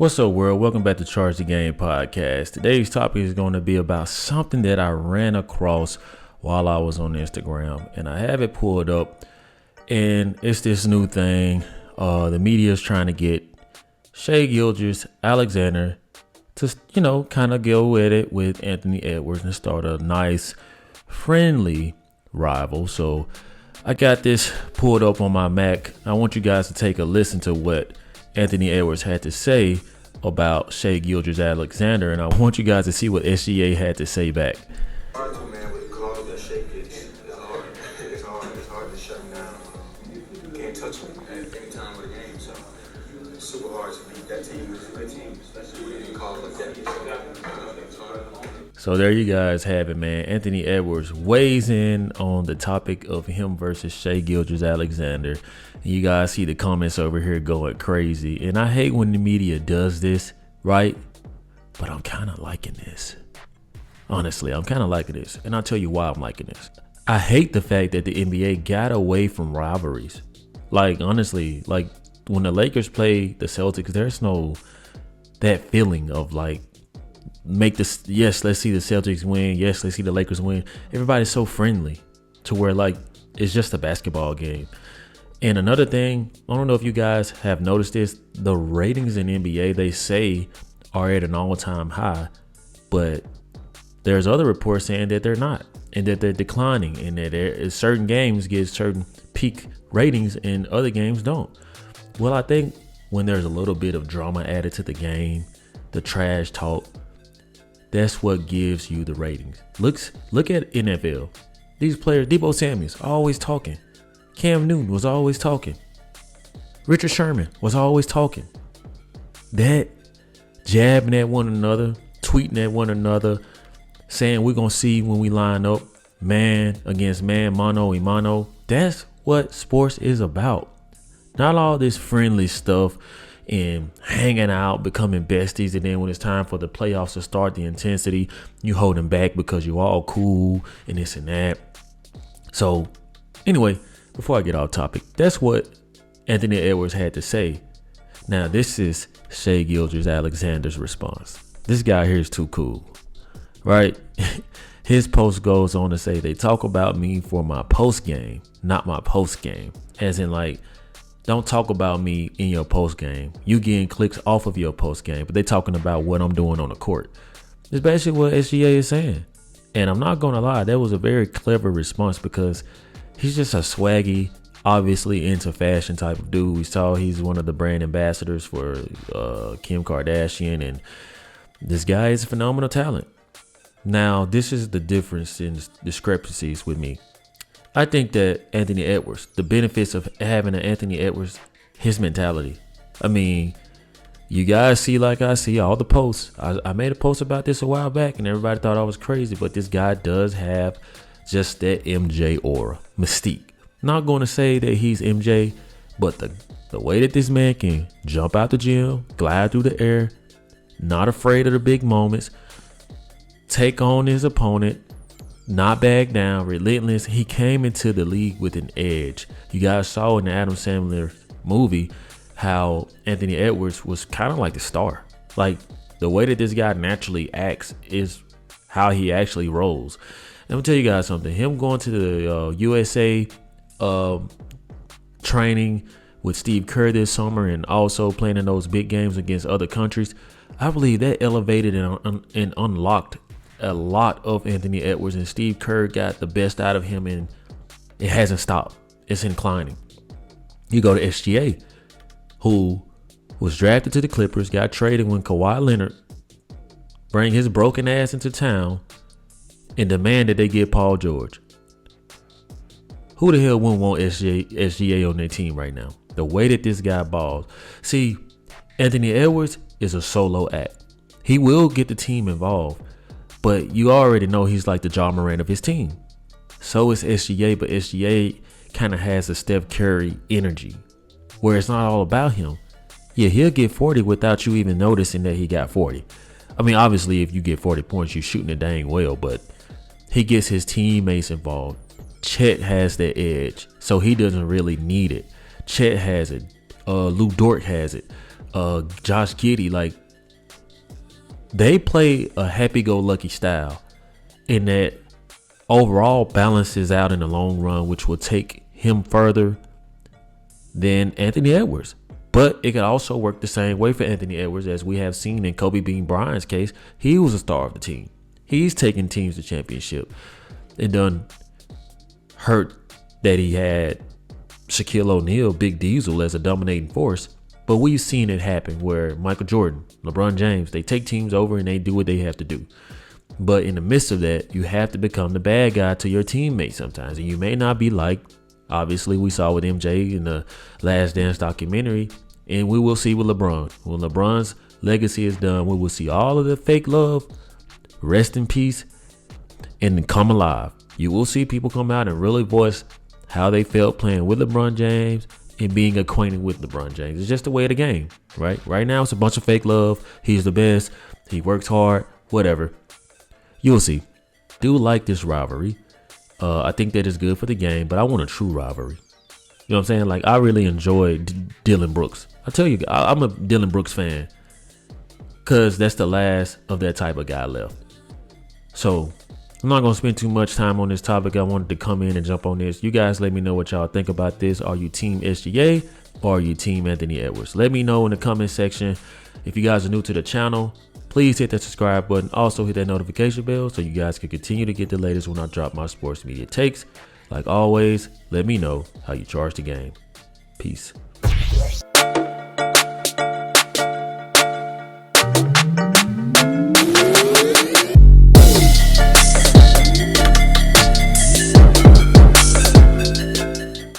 What's up, world? Welcome back to Charge the Game podcast. Today's topic is going to be about something that I ran across while I was on Instagram, and I have it pulled up, and it's this new thing. The media is trying to get Shai Gilgeous-Alexander to, kind of go at it with Anthony Edwards and start a nice, friendly rival. So I got this pulled up on my Mac. I want you guys to take a listen to what Anthony Edwards had to say about Shai Gilgeous-Alexander, and I want you guys to see what SGA had to say back. Hard to, man, with the calls that Shai gets. It's hard. It's hard to shut him down. You can't touch him at any time of the game, so it's super hard to beat that team. It's a good team, especially when you call like that. It's hard. So there you guys have it, man. Anthony Edwards weighs in on the topic of him versus Shai Gilgeous-Alexander. You guys see the comments over here going crazy. And I hate when the media does this, right? But I'm kind of liking this. Honestly, I'm kind of liking this. And I'll tell you why I'm liking this. I hate the fact that the NBA got away from rivalries. Like, honestly, like when the Lakers play the Celtics, there's no that feeling of like, make this, yes, let's see the Celtics win, yes, let's see the Lakers win. Everybody's so friendly to where like it's just a basketball game. And another thing, I don't know if you guys have noticed this, the ratings in NBA, they say are at an all-time high, but there's other reports saying that they're not, and that they're declining, and that certain games get certain peak ratings and other games don't. Well, I think when there's a little bit of drama added to the game, the trash talk, that's what gives you the ratings. Look at NFL. These players, Deebo Samuel's always talking. Cam Newton was always talking. Richard Sherman was always talking. That jabbing at one another, tweeting at one another, saying we're going to see when we line up, man against man, mano a mano. That's what sports is about. Not all this friendly stuff and hanging out, becoming besties, and then when it's time for the playoffs to start, the intensity, you holding back because you're all cool and this and that. So anyway, before I get off topic, that's what Anthony Edwards had to say. Now, this is Shai Gilgeous-Alexander's response. This guy here is too cool, right? His post goes on to say, they talk about me for my post game, not my post game. As in, like, don't talk about me in your post game. You getting clicks off of your post game, but they talking about what I'm doing on the court. It's basically what SGA is saying. And I'm not going to lie, that was a very clever response because he's just a swaggy, obviously into fashion type of dude. We saw he's one of the brand ambassadors for Kim Kardashian, and this guy is a phenomenal talent. Now, this is the difference in discrepancies with me. I think that Anthony Edwards, the benefits of having an Anthony Edwards, his mentality. I mean, you guys see, like I see all the posts. I made a post about this a while back and everybody thought I was crazy, but this guy does have just that MJ aura, mystique. Not going to say that he's MJ, but the way that this man can jump out the gym, glide through the air, not afraid of the big moments, take on his opponent, not back down, relentless. He came into the league with an edge. You guys saw in the Adam Sandler movie how Anthony Edwards was kind of like the star. Like the way that this guy naturally acts is how he actually rolls. Let me tell you guys something. Him going to the USA training with Steve Kerr this summer and also playing in those big games against other countries, I believe that elevated and unlocked a lot of Anthony Edwards, and Steve Kerr got the best out of him, and it hasn't stopped. It's inclining. You go to SGA, who was drafted to the Clippers, got traded when Kawhi Leonard bring his broken ass into town and demanded they get Paul George. Who the hell wouldn't want SGA on their team right now? The way that this guy balls. See, Anthony Edwards is a solo act. He will get the team involved, but you already know he's like the Ja Morant of his team. So is SGA, but SGA kind of has a Steph Curry energy where it's not all about him. Yeah, he'll get 40 without you even noticing that he got 40. I mean, obviously, if you get 40 points, you're shooting it dang well, but he gets his teammates involved. Chet has the edge, so he doesn't really need it. Chet has it. Lou Dort has it. Josh Giddey, like they play a happy-go-lucky style, in that overall balances out in the long run, which will take him further than Anthony Edwards. But it could also work the same way for Anthony Edwards, as we have seen in Kobe Bean Bryant's case. He was a star of the team. He's taking teams to championship. It done hurt that he had Shaquille O'Neal, Big Diesel, as a dominating force. But we've seen it happen where Michael Jordan, LeBron James, they take teams over and they do what they have to do. But in the midst of that, you have to become the bad guy to your teammates sometimes. And you may not be liked. Obviously, we saw with MJ in the Last Dance documentary. And we will see with LeBron. When LeBron's legacy is done, we will see all of the fake love rest in peace and come alive. You will see people come out and really voice how they felt playing with LeBron James and being acquainted with LeBron James. It's just the way of the game, right? Right now, it's a bunch of fake love. He's the best. He works hard, whatever. You'll see. Do like this rivalry. I think that is good for the game, but I want a true rivalry. You know what I'm saying? Like, I really enjoy Dylan Brooks. I tell you, I'm a Dylan Brooks fan because that's the last of that type of guy left. So I'm not going to spend too much time on this topic. I wanted to come in and jump on this. You guys let me know what y'all think about this. Are you team SGA or are you team Anthony Edwards? Let me know in the comment section. If you guys are new to the channel, please hit that subscribe button. Also hit that notification bell so you guys can continue to get the latest when I drop my sports media takes. Like always, let me know how you charge the game. Peace.